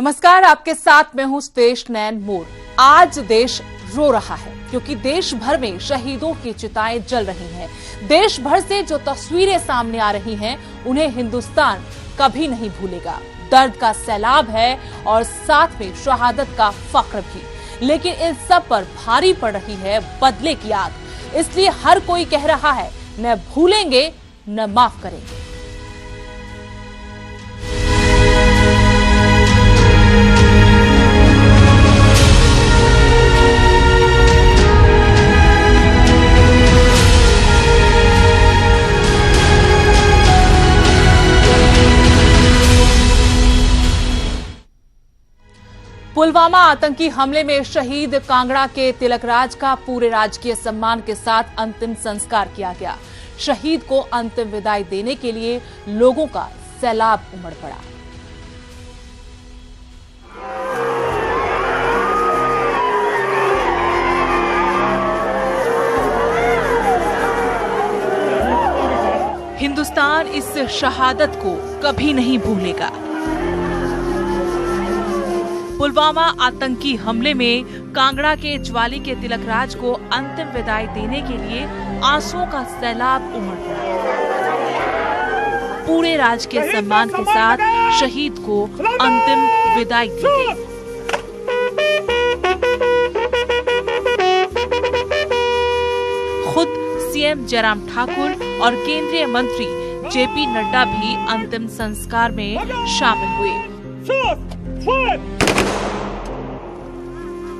नमस्कार, आपके साथ मैं हूं स्तेश नैन मोर। आज देश रो रहा है क्योंकि देश भर में शहीदों की चिताएं जल रही हैं। देश भर से जो तस्वीरें सामने आ रही हैं, उन्हें हिंदुस्तान कभी नहीं भूलेगा। दर्द का सैलाब है और साथ में शहादत का फख्र भी। लेकिन इन सब पर भारी पड़ रही है बदले की आग। इसलिए हर कोई कह रहा है, न भूलेंगे न माफ करेंगे। पुलवामा आतंकी हमले में शहीद कांगड़ा के तिलकराज का पूरे राजकीय सम्मान के साथ अंतिम संस्कार किया गया। शहीद को अंतिम विदाई देने के लिए लोगों का सैलाब उमड़ पड़ा। हिंदुस्तान इस शहादत को कभी नहीं भूलेगा। पुलवामा आतंकी हमले में कांगड़ा के ज्वाली के तिलकराज को अंतिम विदाई देने के लिए आंसुओं का सैलाब उमड़ पड़ा। पूरे राजकीय सम्मान के साथ शहीद को अंतिम विदाई दी गई। खुद सीएम जयराम ठाकुर और केंद्रीय मंत्री जेपी नड्डा भी अंतिम संस्कार में शामिल हुए।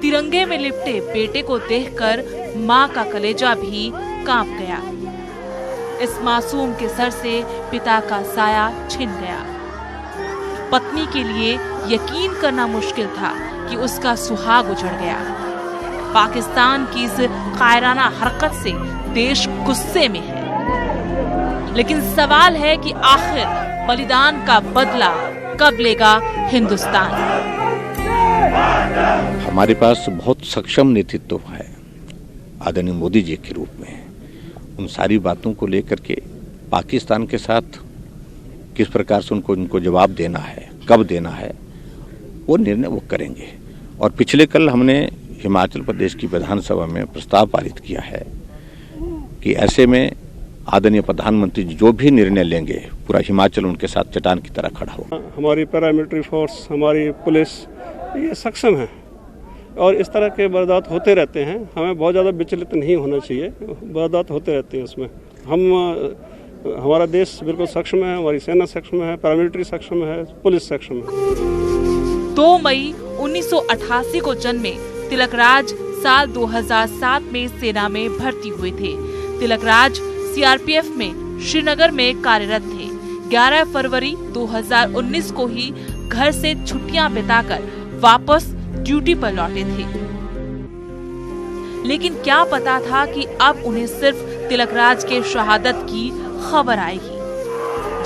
तिरंगे में लिपटे बेटे को देखकर मां का कलेजा भी कांप गया। इस मासूम के सर से पिता का साया छिन गया। पत्नी के लिए यकीन करना मुश्किल था कि उसका सुहाग उजड़ गया। पाकिस्तान की इस कायराना हरकत से देश गुस्से में है। लेकिन सवाल है कि आखिर बलिदान का बदला कब लेगा हिंदुस्तान? हमारे पास बहुत सक्षम नेतृत्व है आदरणीय मोदी जी के रूप में। उन सारी बातों को लेकर के पाकिस्तान के साथ किस प्रकार से उनको जवाब देना है, कब देना है, वो निर्णय वो करेंगे। और पिछले कल हमने हिमाचल प्रदेश की विधानसभा में प्रस्ताव पारित किया है कि ऐसे में आदरणीय प्रधानमंत्री जो भी निर्णय लेंगे, पूरा हिमाचल उनके साथ चट्टान की तरह खड़ा हो। हमारी पैरामिलिट्री फोर्स, हमारी पुलिस ये सक्षम है और इस तरह के वारदात होते रहते हैं। हमें बहुत ज़्यादा विचलित नहीं होना चाहिए। वारदात होते रहते हैं, उसमें हमारा देश बिल्कुल सक्षम है, हमारी सेना सक्षम है, पैरामिलिट्री सक्षम है, पुलिस सक्षम है। 2 मई 1988 को जन्मे तिलकराज साल 2007 में सेना में भर्ती हुए थे। तिलकराज सीआरपीएफ में श्रीनगर में कार्यरत थे। 11 फरवरी 2019 को ही घर से छुट्टियां बिताकर वापस ड्यूटी पर लौटे थे। लेकिन क्या पता था कि अब उन्हें सिर्फ तिलकराज के शहादत की खबर आएगी।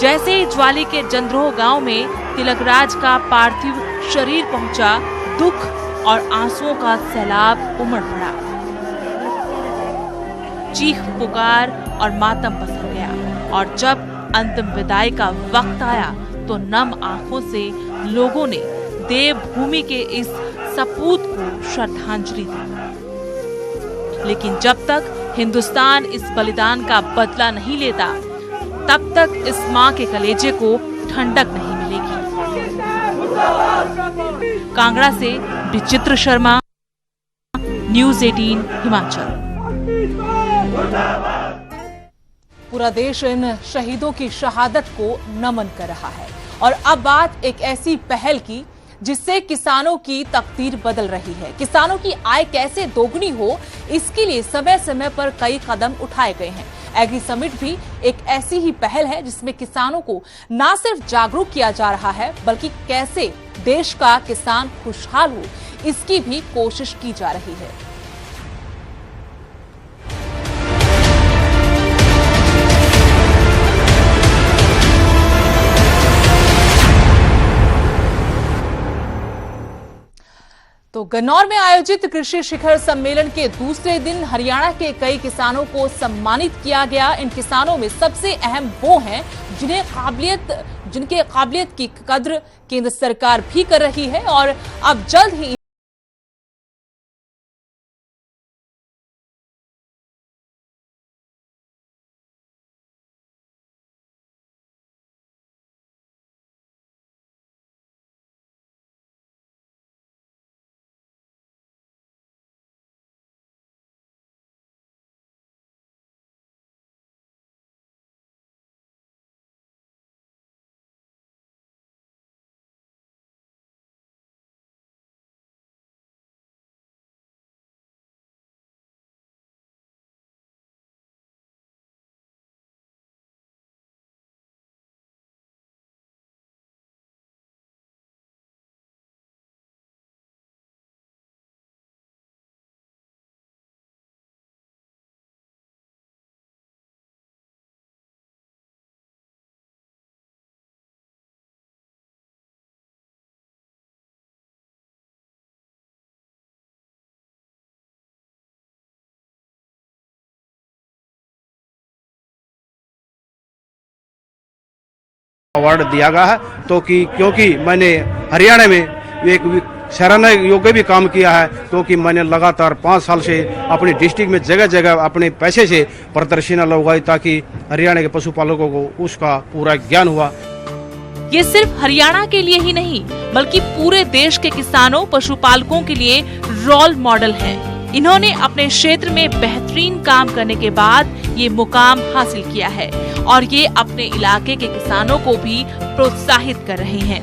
जैसे ही ज्वाली के जंद्रोह गांव में तिलकराज का पार्थिव शरीर पहुंचा, दुख और आंसुओं का सैलाब उमड़ पड़ा। चीख पुकार और मातम पसर गया। और जब अंतिम विदाई का वक्त आया तो नम आंखों से लोगों ने देवभूमि के इस सपूत को श्रद्धांजलि दी। लेकिन जब तक हिंदुस्तान इस बलिदान का बदला नहीं लेता, तब तक इस मां के कलेजे को ठंडक नहीं मिलेगी। कांगड़ा से विचित्र शर्मा, न्यूज़ 18 हिमाचल। पूरा देश इन शहीदों की शहादत को नमन कर रहा है। और अब बात एक ऐसी पहल की जिससे किसानों की तकदीर बदल रही है। किसानों की आय कैसे दोगुनी हो, इसके लिए समय समय पर कई कदम उठाए गए हैं। एग्री समिट भी एक ऐसी ही पहल है जिसमें किसानों को न सिर्फ जागरूक किया जा रहा है, बल्कि कैसे देश का किसान खुशहाल हो, इसकी भी कोशिश की जा रही है। तो गन्नौर में आयोजित कृषि शिखर सम्मेलन के दूसरे दिन हरियाणा के कई किसानों को सम्मानित किया गया। इन किसानों में सबसे अहम वो हैं जिनके काबिलियत की कद्र केंद्र सरकार भी कर रही है और अब जल्द ही अवार्ड दिया गया है तो क्योंकि मैंने हरियाणा में एक सराहना योग्य भी काम किया है, क्योंकि मैंने लगातार 5 साल से अपनी डिस्ट्रिक्ट में जगह जगह अपने पैसे से प्रदर्शनी लगवाई ताकि हरियाणा के पशुपालकों को उसका पूरा ज्ञान हुआ। ये सिर्फ हरियाणा के लिए ही नहीं बल्कि पूरे देश के किसानों पशुपालकों के लिए रोल मॉडल है। इन्होंने अपने क्षेत्र में बेहतरीन काम करने के बाद ये मुकाम हासिल किया है और ये अपने इलाके के किसानों को भी प्रोत्साहित कर रहे हैं।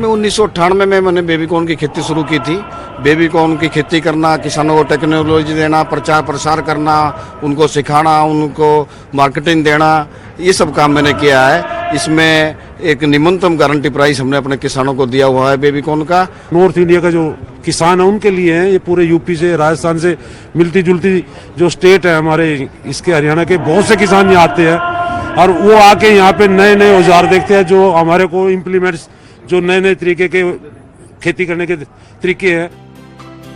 1998 में मैंने बेबीकॉर्न की खेती शुरू की थी। बेबीकॉर्न की खेती करना, किसानों को टेक्नोलॉजी देना, प्रचार प्रसार करना, उनको सिखाना, उनको मार्केटिंग देना, ये सब काम मैंने किया है। इसमें एक न्यूनतम गारंटी प्राइस हमने अपने किसानों को दिया हुआ है बेबीकॉर्न का। नॉर्थ इंडिया का जो किसान है उनके लिए है, ये पूरे यूपी से राजस्थान से मिलती जुलती जो स्टेट है हमारे, इसके हरियाणा के बहुत से किसान यहाँ आते हैं और वो आके यहाँ पे नए नए औजार देखते हैं जो हमारे को इम्प्लीमेंट्स, जो नए नए तरीके के खेती करने के तरीके हैं।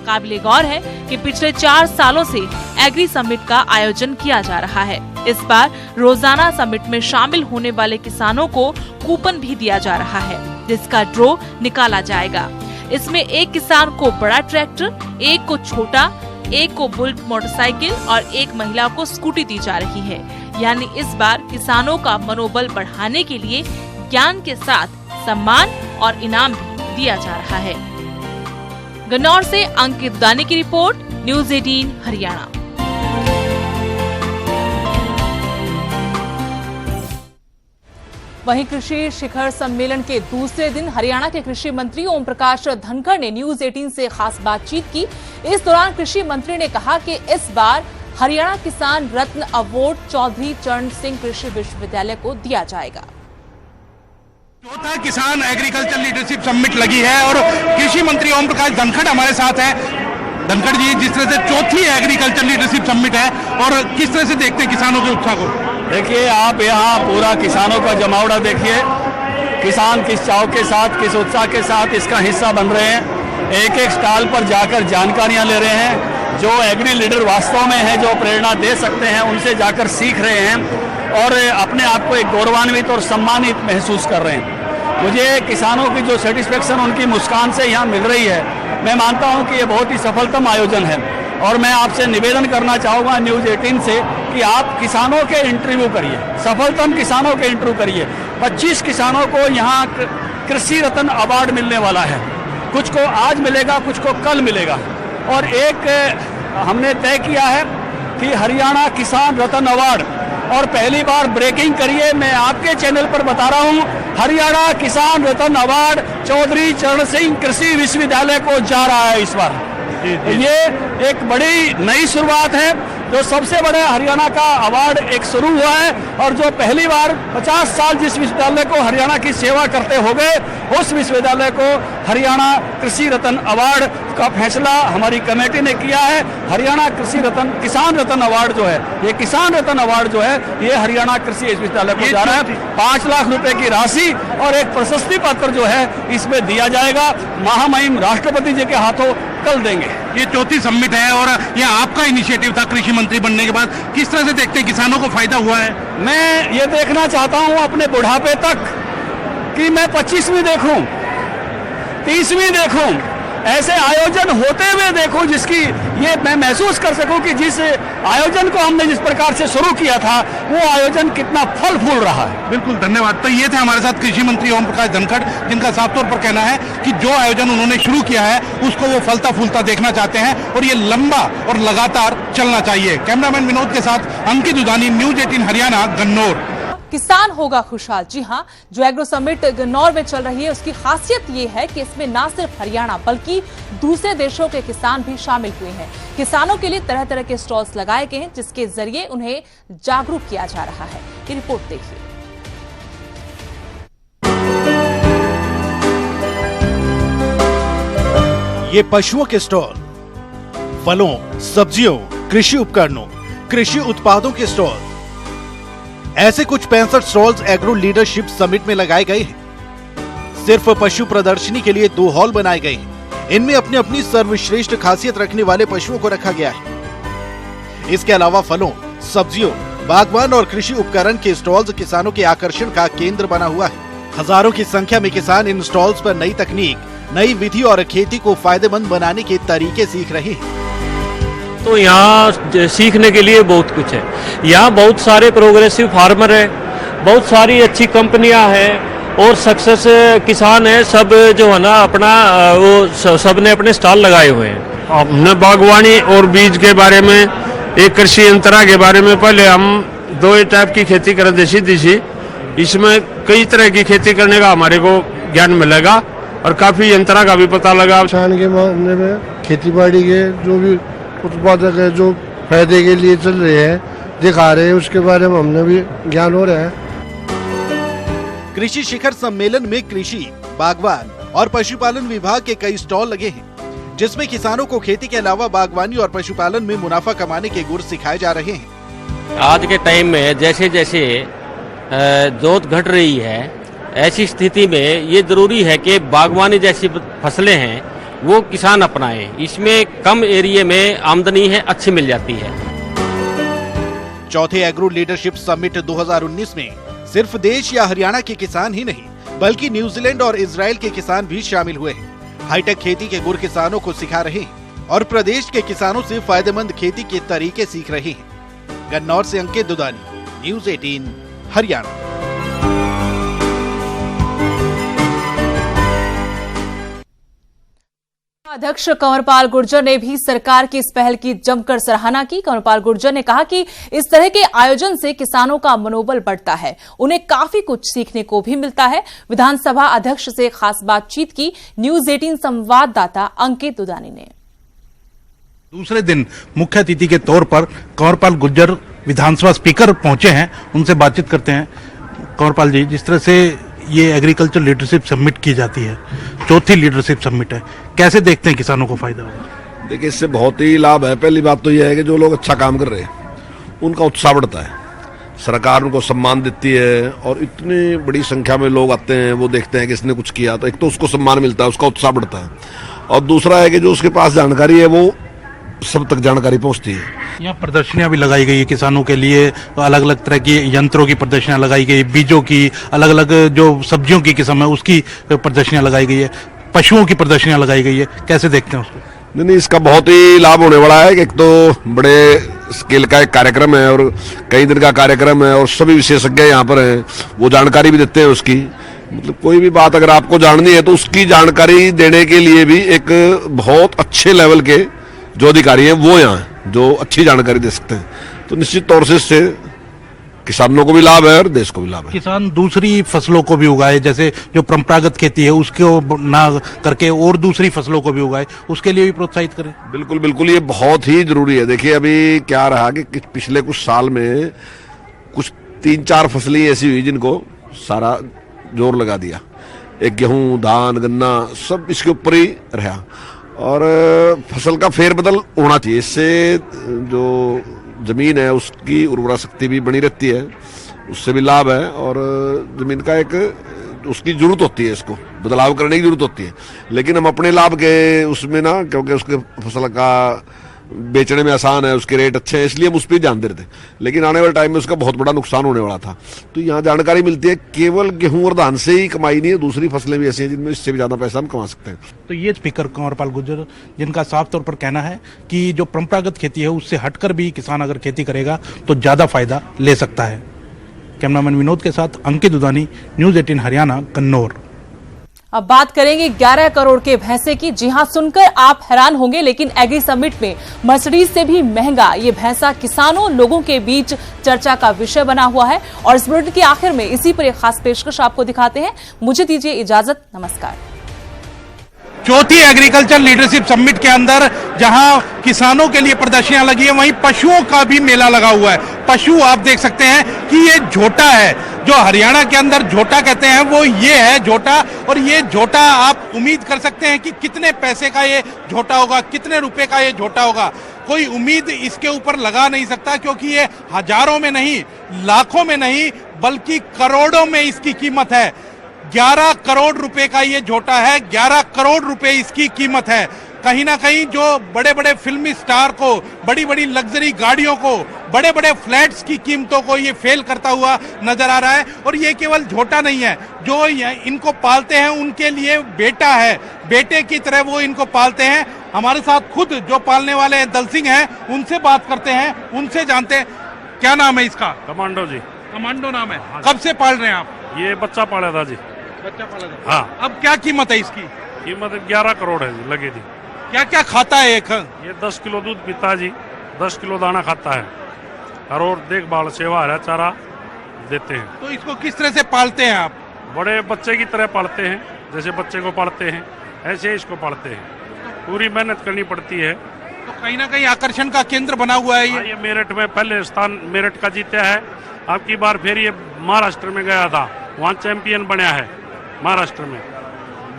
काबिले गौर है कि पिछले 4 सालों से एग्री समिट का आयोजन किया जा रहा है। इस बार रोजाना समिट में शामिल होने वाले किसानों को कूपन भी दिया जा रहा है, जिसका ड्रॉ निकाला जाएगा। इसमें एक किसान को बड़ा ट्रैक्टर, एक को छोटा, एक को बुलेट मोटरसाइकिल और एक महिला को स्कूटी दी जा रही है। यानी इस बार किसानों का मनोबल बढ़ाने के लिए ज्ञान के साथ सम्मान और इनाम भी दिया जा रहा है। गन्नौर से अंकित दानी की रिपोर्ट, न्यूज़ 18 हरियाणा। वहीं कृषि शिखर सम्मेलन के दूसरे दिन हरियाणा के कृषि मंत्री ओम प्रकाश धनखड़ ने न्यूज़ 18 से खास बातचीत की। इस दौरान कृषि मंत्री ने कहा कि इस बार हरियाणा किसान रत्न अवार्ड चौधरी चरण सिंह कृषि विश्वविद्यालय को दिया जाएगा। चौथा किसान एग्रीकल्चर लीडरशिप समिट लगी है और कृषि मंत्री ओम प्रकाश धनखड़ हमारे साथ हैं। धनखड़ जी, जिस तरह से चौथी एग्रीकल्चर लीडरशिप समिट है और किस तरह से देखते हैं किसानों के उत्साह को? देखिए, आप यहाँ पूरा किसानों का जमावड़ा देखिए। किसान किस चाव के साथ, किस उत्साह के साथ इसका हिस्सा बन रहे हैं। एक एक स्टॉल पर जाकर जानकारियां ले रहे हैं। जो एग्री लीडर वास्तव में है, जो प्रेरणा दे सकते हैं, उनसे जाकर सीख रहे हैं और अपने आप को एक गौरवान्वित और सम्मानित महसूस कर रहे हैं। मुझे किसानों की जो सेटिस्फेक्शन उनकी मुस्कान से यहाँ मिल रही है, मैं मानता हूँ कि ये बहुत ही सफलतम आयोजन है। और मैं आपसे निवेदन करना चाहूँगा न्यूज़ 18 से कि आप किसानों के इंटरव्यू करिए, सफलतम किसानों के इंटरव्यू करिए। 25 किसानों को यहाँ कृषि रत्न अवार्ड मिलने वाला है। कुछ को आज मिलेगा, कुछ को कल मिलेगा। और एक हमने तय किया है कि हरियाणा किसान रत्न अवार्ड, और पहली बार ब्रेकिंग करिए, मैं आपके चैनल पर बता रहा हूं, हरियाणा किसान रत्न अवार्ड चौधरी चरण सिंह कृषि विश्वविद्यालय को जा रहा है इस बार। ये एक बड़ी नई शुरुआत है जो सबसे बड़े हरियाणा का अवार्ड एक शुरू हुआ है और जो पहली बार 50 साल जिस विश्वविद्यालय को हरियाणा की सेवा करते हो गए, उस विश्वविद्यालय को हरियाणा कृषि रत्न अवार्ड का फैसला हमारी कमेटी ने किया है। हरियाणा कृषि रत्न, किसान रत्न अवार्ड जो है, ये किसान रत्न अवार्ड जो है, ये हरियाणा कृषि विश्वविद्यालय को जा रहा है। 5 लाख रुपए की राशि और एक प्रशस्ति पत्र जो है इसमें दिया जाएगा। महामहिम राष्ट्रपति जी के हाथों कल देंगे। ये चौथी समिट है और ये आपका इनिशिएटिव था कृषि मंत्री बनने के बाद, किस तरह से देखते हैं किसानों को फायदा हुआ है? मैं ये देखना चाहता हूं अपने बुढ़ापे तक कि मैं 25वीं देखूं, 30वीं देखूं, ऐसे आयोजन होते हुए देखूं जिसकी ये मैं महसूस कर सकूं कि जिस आयोजन को हमने जिस प्रकार से शुरू किया था वो आयोजन कितना फल फूल रहा है। बिल्कुल, धन्यवाद। तो ये थे हमारे साथ कृषि मंत्री ओम प्रकाश धनखड़, जिनका साफ तौर पर कहना है कि जो आयोजन उन्होंने शुरू किया है उसको वो फलता फूलता देखना चाहते हैं और ये लंबा और लगातार चलना चाहिए। कैमरामैन विनोद के साथ अंकित दुधानी, न्यूज 18 हरियाणा, गन्नौर। किसान होगा खुशहाल। जी हां, जो एग्रो समिट गन्नौर में चल रही है उसकी खासियत ये है कि इसमें ना सिर्फ हरियाणा बल्कि दूसरे देशों के किसान भी शामिल हुए हैं। किसानों के लिए तरह तरह के स्टॉल्स लगाए गए हैं जिसके जरिए उन्हें जागरूक किया जा रहा है। ये रिपोर्ट देखिए। ये पशुओं के स्टॉल, फलों, सब्जियों, कृषि उपकरणों, कृषि उत्पादों के स्टॉल, ऐसे कुछ 65 स्टॉल्स एग्रो लीडरशिप समिट में लगाए गए हैं। सिर्फ पशु प्रदर्शनी के लिए 2 हॉल बनाए गए हैं। इनमें अपनी अपनी सर्वश्रेष्ठ खासियत रखने वाले पशुओं को रखा गया है। इसके अलावा फलों, सब्जियों, बागवान और कृषि उपकरण के स्टॉल्स किसानों के आकर्षण का केंद्र बना हुआ है। हजारों की संख्या में किसान इन स्टॉल्स पर नई तकनीक, नई विधि और खेती को फायदेमंद बनाने के तरीके सीख रहे हैं। तो यहाँ सीखने के लिए बहुत कुछ है। यहाँ बहुत सारे प्रोग्रेसिव फार्मर है, बहुत सारी अच्छी कंपनियां हैं और सक्सेस किसान है। सब जो है ना अपना वो सब ने अपने स्टॉल लगाए हुए हैं। हमने बागवानी और बीज के बारे में, एक कृषि यंत्रा के बारे में, पहले हम 2 टाइप की खेती करें, देसी देसी। इसमें कई तरह की खेती करने का हमारे को ज्ञान मिलेगा और काफी यंत्रा का भी पता लगा। किसान के मामले में खेती बाड़ी के जो भी उत्पादक है, जो फायदे के लिए चल रहे हैं, दिखा रहे हैं, उसके बारे में हमने भी ज्ञान हो रहा है। कृषि शिखर सम्मेलन में कृषि, बागवान और पशुपालन विभाग के कई स्टॉल लगे हैं, जिसमें किसानों को खेती के अलावा बागवानी और पशुपालन में मुनाफा कमाने के गुर सिखाए जा रहे हैं। आज के टाइम में जैसे जैसे जोत घट रही है, ऐसी स्थिति में ये जरूरी है कि बागवानी जैसी फसलें हैं वो किसान अपनाएं। इसमें कम एरिया में आमदनी है अच्छी मिल जाती है। चौथे एग्रो लीडरशिप समिट 2019 में सिर्फ देश या हरियाणा के किसान ही नहीं बल्कि न्यूजीलैंड और इजराइल के किसान भी शामिल हुए हैं। हाईटेक खेती के गुर किसानों को सिखा रहे हैं और प्रदेश के किसानों से फायदेमंद खेती के तरीके सीख रहे हैं। गन्नौर से अंकित दुधानी, न्यूज 18 हरियाणा। अध्यक्ष कंवरपाल गुर्जर ने भी सरकार की इस पहल की जमकर सराहना की। कंवरपाल गुर्जर ने कहा कि इस तरह के आयोजन से किसानों का मनोबल बढ़ता है, उन्हें काफी कुछ सीखने को भी मिलता है। विधानसभा अध्यक्ष से खास बातचीत की न्यूज 18 संवाददाता अंकित दुधानी ने। दूसरे दिन मुख्य अतिथि के तौर पर कंवरपाल गुर्जर विधानसभा स्पीकर पहुंचे हैं, उनसे बातचीत करते हैं। कंवरपाल जी, जिस तरह से ये एग्रीकल्चर लीडरशिप समिट की जाती है, चौथी लीडरशिप समिट है, कैसे देखते हैं किसानों को फायदा होगा? देखिए, इससे बहुत ही लाभ है। पहली बात तो यह है कि जो लोग अच्छा काम कर रहे हैं उनका उत्साह बढ़ता है, सरकार उनको सम्मान देती है और इतनी बड़ी संख्या में लोग आते हैं, वो देखते हैं कि इसने कुछ किया तो एक तो उसको सम्मान मिलता है, उसका उत्साह बढ़ता है और दूसरा है कि जो उसके पास जानकारी है वो सब तक जानकारी पहुंचती है। यहाँ प्रदर्शनियां भी लगाई गई है किसानों के लिए, अलग अलग तरह की यंत्रों की प्रदर्शनियां लगाई गई, बीजों की, अलग अलग जो सब्जियों की किस्म है उसकी प्रदर्शनियां लगाई गई है, पशुओं की प्रदर्शनियां लगाई गई है, कैसे देखते हैं उसको? नहीं, इसका बहुत ही लाभ होने वाला है। एक तो बड़े स्केल का एक कार्यक्रम है और कई दिन का कार्यक्रम है और सभी विशेषज्ञ यहाँ पर हैं, वो जानकारी भी देते हैं उसकी। मतलब कोई भी बात अगर आपको जाननी है तो उसकी जानकारी देने के लिए भी एक बहुत अच्छे लेवल के जो अधिकारी हैं वो यहाँ हैं, जो अच्छी जानकारी दे सकते हैं। तो निश्चित तौर से इससे किसानों को भी लाभ है और देश को भी लाभ है। किसान दूसरी फसलों को भी उगाए, जैसे जो परंपरागत खेती है उसको ना करके और दूसरी फसलों को भी उगाए, उसके लिए भी प्रोत्साहित करें। बिल्कुल बिल्कुल, ये बहुत ही जरूरी है। देखिए अभी क्या रहा कि पिछले कुछ साल में कुछ 3-4 फसलें ऐसी हुई जिनको सारा जोर लगा दिया, एक गेहूं, धान, गन्ना सब इसके ऊपर ही रहा, और फसल का फेरबदल होना चाहिए। इससे जो जमीन है उसकी उर्वरा शक्ति भी बनी रहती है, उससे भी लाभ है, और जमीन का एक उसकी जरूरत होती है, इसको बदलाव करने की जरूरत होती है। लेकिन हम अपने लाभ के उसमें ना, क्योंकि उसके फसल का बेचने में आसान है, उसके रेट अच्छे हैं, इसलिए हम उस पर ध्यान दे रहे थे। लेकिन आने वाले टाइम में उसका बहुत बड़ा नुकसान होने वाला था। तो यहाँ जानकारी मिलती है केवल गेहूं और धान से ही कमाई नहीं है, दूसरी फसलें भी ऐसी हैं जिनमें इससे भी ज्यादा पैसा हम कमा सकते हैं। तो ये स्पीकर कंवरपाल गुर्जर, जिनका साफ तौर पर कहना है कि जो परंपरागत खेती है उससे हटकर भी किसान अगर खेती करेगा तो ज्यादा फायदा ले सकता है। कैमरामैन विनोद के साथ अंकित दुदानी, न्यूज 18 हरियाणा, कन्नौर। अब बात करेंगे 11 करोड़ के भैंसे की। जी हां, सुनकर आप हैरान होंगे, लेकिन एग्री समिट में मर्सिडीज से भी महंगा ये भैंसा किसानों लोगों के बीच चर्चा का विषय बना हुआ है। और इस बुलेटिन के आखिर में इसी पर एक खास पेशकश आपको दिखाते हैं। मुझे दीजिए इजाजत, नमस्कार। चौथी एग्रीकल्चर लीडरशिप समिट के अंदर जहां किसानों के लिए प्रदर्शनियां लगी है, वहीं पशुओं का भी मेला लगा हुआ है। पशु आप देख सकते हैं कि ये झोटा है, जो हरियाणा के अंदर झोटा कहते हैं, वो ये है झोटा। और ये झोटा आप उम्मीद कर सकते हैं कि कितने पैसे का ये झोटा होगा, कितने रुपए का ये झोटा होगा। कोई उम्मीद इसके ऊपर लगा नहीं सकता, क्योंकि ये हजारों में नहीं, लाखों में नहीं, बल्कि करोड़ों में इसकी कीमत है। 11 करोड़ रुपए का ये झोटा है, 11 करोड़ रुपए इसकी कीमत है। कहीं ना कहीं जो बड़े बड़े फिल्मी स्टार को, बड़ी बड़ी लग्जरी गाड़ियों को, बड़े बड़े फ्लैट्स की कीमतों को ये फेल करता हुआ नजर आ रहा है। और ये केवल झोटा नहीं है, जो इनको पालते हैं उनके लिए बेटा है, बेटे की तरह वो इनको पालते हैं। हमारे साथ खुद जो पालने वाले दल सिंह हैं, उनसे बात करते हैं, उनसे जानते हैं क्या नाम है इसका। कमांडो जी। कमांडो नाम है। कब से पाल रहे हैं आप? ये बच्चा पाला था जी। बच्चा पाला था। हाँ। अब क्या कीमत है इसकी? कीमत 11 करोड़ है जी, लगे थी। क्या क्या खाता है एक? ये 10 किलो दूध पीता जी, 10 किलो दाना खाता है, और देखभाल सेवा हरा चारा देते हैं। तो इसको किस तरह से पालते हैं आप? बड़े बच्चे की तरह पालते हैं, जैसे बच्चे को पालते हैं ऐसे इसको पालते हैं। पूरी मेहनत करनी पड़ती है। तो कहीं ना कहीं आकर्षण का केंद्र बना हुआ है ये मेरठ में पहले स्थान मेरठ का जीता है। अब की बार फिर ये महाराष्ट्र में गया था, वहाँ चैंपियन बना है महाराष्ट्र में।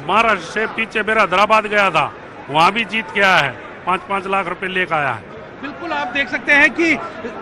महाराष्ट्र से पीछे मेरा हैदराबाद गया था, वहाँ भी जीत के आया है, 5-5 लाख रुपए लेकर आया है। बिल्कुल आप देख सकते हैं कि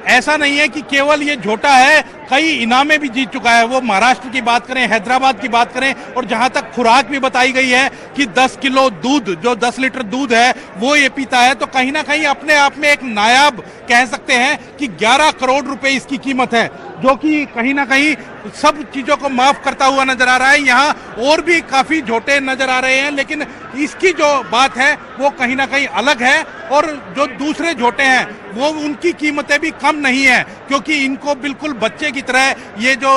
ऐसा नहीं है कि केवल ये झोटा है, कई इनामें भी जीत चुका है। वो महाराष्ट्र की बात करें, हैदराबाद की बात करें, और जहां तक खुराक भी बताई गई है कि 10 किलो दूध, जो 10 लीटर दूध है वो ये पीता है। तो कहीं ना कहीं अपने आप में एक नायाब कह सकते हैं कि 11 करोड़ रुपए इसकी कीमत है, जो कि कहीं ना कहीं सब चीजों को माफ करता हुआ नजर आ रहा है। यहाँ और भी काफी झोटे नजर आ रहे हैं, लेकिन इसकी जो बात है वो कहीं ना कहीं अलग है। और जो दूसरे झोटे हैं वो उनकी कीमतें भी कम नहीं है, क्योंकि इनको बिल्कुल बच्चे की तरह ये जो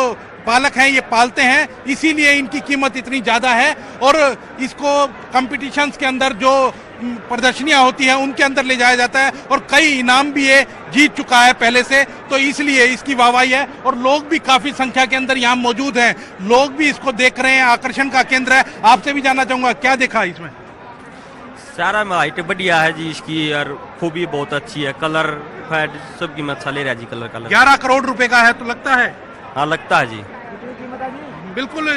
पालक हैं ये पालते हैं, इसीलिए इनकी कीमत इतनी ज्यादा है। और इसको कंपटीशंस के अंदर जो प्रदर्शनियां होती हैं उनके अंदर ले जाया जाता है, और कई इनाम भी ये जीत चुका है पहले से, तो इसलिए इसकी वाहवाही है। और लोग भी काफी संख्या के अंदर यहाँ मौजूद हैं, लोग भी इसको देख रहे हैं, आकर्षण का केंद्र है। आपसे भी जानना चाहूंगा क्या देखा इसमें? सारा में हाइट बढ़िया है जी इसकी, और खूबी बहुत अच्छी है, कलर फैट सब कीमत अच्छा ले रहा है जी। कलर 11 करोड़ रुपए का है तो लगता है? हाँ लगता है जी। बिल्कुल।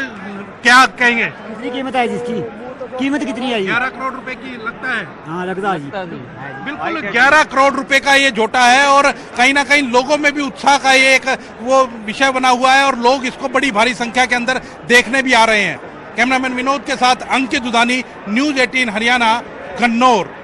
क्या कहेंगे? कितनी कीमत है जिसकी? कीमत कितनी है? 11 करोड़ रुपए की लगता है? हाँ लगता है जी। बिल्कुल 11 करोड़ रुपए का ये झोटा है, और कहीं ना कहीं लोगों में भी उत्साह का ये एक वो विषय बना हुआ है, और लोग इसको बड़ी भारी संख्या के अंदर देखने भी आ रहे हैं। कैमरामैन विनोद के साथ अंकित दुदानी, न्यूज 18 हरियाणा, कन्नौर।